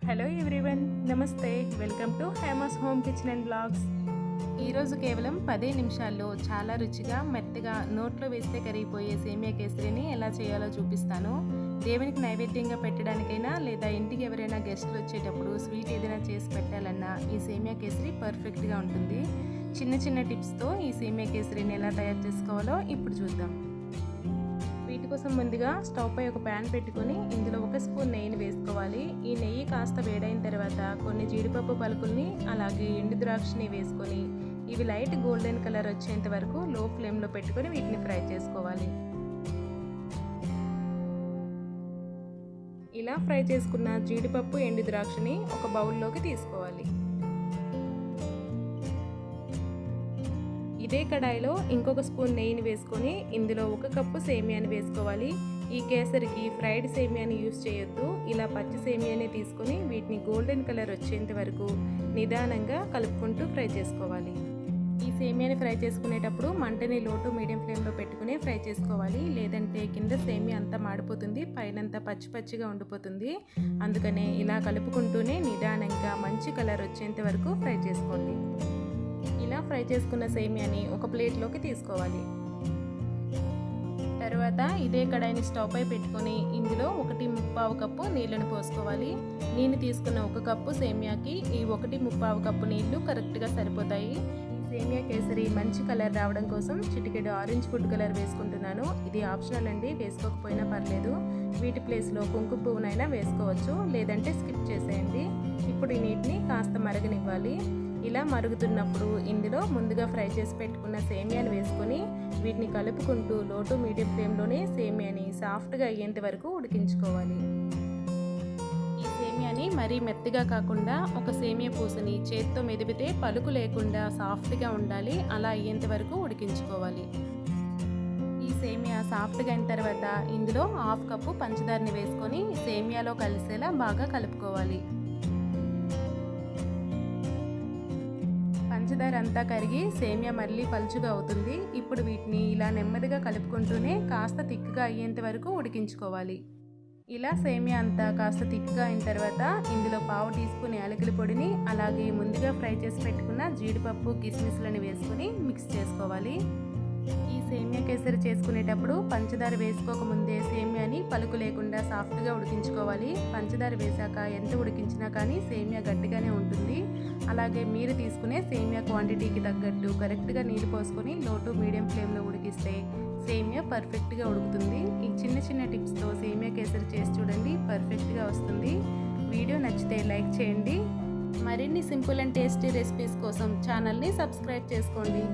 Hello everyone, నమస్తే. Welcome to Hema's home kitchen and blogs. ఈరోజు కేవలం 10 నిమిషాల్లో చాలా రుచిగా మెత్తగా నోట్లో వేస్తే కరిగిపోయే సేమియా కేసరిని ఎలా చేయాలో చూపిస్తాను. దేవునికి నైవేద్యంగా పెట్టడానికైనా లేదా ఇంటికి ఎవరైనా గెస్ట్లు వచ్చేటప్పుడు స్వీట్ ఏదైనా చేసి పెట్టాలన్నా ఈ సేమియా కేసరి పర్ఫెక్ట్గా ఉంటుంది. చిన్న చిన్న టిప్స్తో ఈ సేమియా కేసరిని ఎలా తయారు చేసుకోవాలో ఇప్పుడు చూద్దాం. వీటి కోసం ముందుగా స్టవ్ పై ఒక ప్యాన్ పెట్టుకొని ఇందులో 1 స్పూన్ నెయ్యిని వేసుకోవాలి. ఈ నెయ్యి కాస్త వేడైన తర్వాత కొన్ని జీడిపప్పు పలుకుల్ని అలాగే ఎండు ద్రాక్షని వేసుకొని ఇవి లైట్ గోల్డెన్ కలర్ వచ్చేంత వరకు లో ఫ్లేమ్లో పెట్టుకొని వీటిని ఫ్రై చేసుకోవాలి. ఇలా ఫ్రై చేసుకున్న జీడిపప్పు ఎండు ద్రాక్షని ఒక బౌల్లోకి తీసుకోవాలి. ఇదే కడాయిలో ఇంకొక స్పూన్ నెయ్యిని వేసుకొని ఇందులో 1 కప్పు సేమియాని వేసుకోవాలి. ఈ కేసరికి ఫ్రైడ్ సేమియాని యూస్ చేయొద్దు. ఇలా పచ్చి సేమియాని తీసుకొని వీటిని గోల్డెన్ కలర్ వచ్చేంత వరకు నిదానంగా కలుపుకుంటూ ఫ్రై చేసుకోవాలి. ఈ సేమియాని ఫ్రై చేసుకునేటప్పుడు మంటని లో టు మీడియం ఫ్లేమ్లో పెట్టుకుని ఫ్రై చేసుకోవాలి. లేదంటే కింద సేమియా అంతా మాడిపోతుంది, పైనంతా పచ్చి పచ్చిగా ఉండిపోతుంది. అందుకనే ఇలా కలుపుకుంటూనే నిదానంగా మంచి కలర్ వచ్చేంత వరకు ఫ్రై చేసుకోండి. ఇలా ఫ్రై చేసుకున్న సేమియాని ఒక ప్లేట్లోకి తీసుకోవాలి. తర్వాత ఇదే కడాయిని స్టవ్ పై పెట్టుకొని ఇందులో 1/4 కప్పు నీళ్ళను పోసుకోవాలి. నేను తీసుకున్న 1 కప్పు సేమియాకి ఈ 1/4 కప్పు నీళ్లు కరెక్ట్గా సరిపోతాయి. సేమియా కేసరి మంచి కలర్ రావడం కోసం చిటికెడు ఆరెంజ్ ఫుడ్ కలర్ వేసుకుంటున్నాను. ఇది ఆప్షనల్ అండి, వేసుకోకపోయినా పర్లేదు. వీటి ప్లేస్లో కుంకుమ పువ్వునైనా వేసుకోవచ్చు, లేదంటే స్కిప్ చేసేయండి. ఇప్పుడు ఈ నీటిని కాస్త మరగనివ్వాలి. ఇలా మరుగుతున్నప్పుడు ఇందులో ముందుగా ఫ్రై చేసి పెట్టుకున్న సేమియాని వేసుకొని వీటిని కలుపుకుంటూ లో టు మీడియం ఫ్లేమ్లోనే సేమియాని సాఫ్ట్గా అయ్యేంత వరకు ఉడికించుకోవాలి. ఈ సేమియాని మరీ మెత్తగా కాకుండా ఒక సేమియా పూసని చేత్తో మెదిపితే పలుకు లేకుండా సాఫ్ట్గా ఉండాలి. అలా అయ్యేంత వరకు ఉడికించుకోవాలి. ఈ సేమియా సాఫ్ట్గా అయిన తర్వాత ఇందులో 1/2 కప్పు పంచదారని వేసుకొని సేమియాలో కలిసేలా బాగా కలుపుకోవాలి. పంచదార అంతా కరిగి సేమియా మళ్ళీ పలుచుగా అవుతుంది. ఇప్పుడు వీటిని ఇలా నెమ్మదిగా కలుపుకుంటూనే కాస్త తిక్కుగా అయ్యేంత వరకు ఉడికించుకోవాలి. ఇలా సేమియా అంతా కాస్త తిక్కుగా అయిన తర్వాత ఇందులో 1/2 టీ స్పూన్ యాలకుల పొడిని అలాగే ముందుగా ఫ్రై చేసి పెట్టుకున్న జీడిపప్పు కిస్మిస్లను వేసుకుని మిక్స్ చేసుకోవాలి. ఈ సేమియా కేసరి చేసుకునేటప్పుడు పంచదార వేసుకోకముందే సేమియాని పలుకు లేకుండా సాఫ్ట్గా ఉడికించుకోవాలి. పంచదార వేశాక ఎంత ఉడికించినా కానీ సేమియా గట్టిగానే ఉంటుంది. అలాగే మీరు తీసుకునే సేమియా క్వాంటిటీకి తగ్గట్టు కరెక్ట్గా నీళ్ళు పోసుకొని లో టు మీడియం ఫ్లేమ్లో ఉడికిస్తే సేమియా పర్ఫెక్ట్గా ఉడుకుతుంది. ఈ చిన్న చిన్న టిప్స్తో సేమియా కేసరి చేసి చూడండి, పర్ఫెక్ట్గా వస్తుంది. వీడియో నచ్చితే లైక్ చేయండి. మరిన్ని సింపుల్ అండ్ టేస్టీ రెసిపీస్ కోసం ఛానల్ని సబ్స్క్రైబ్ చేసుకోండి.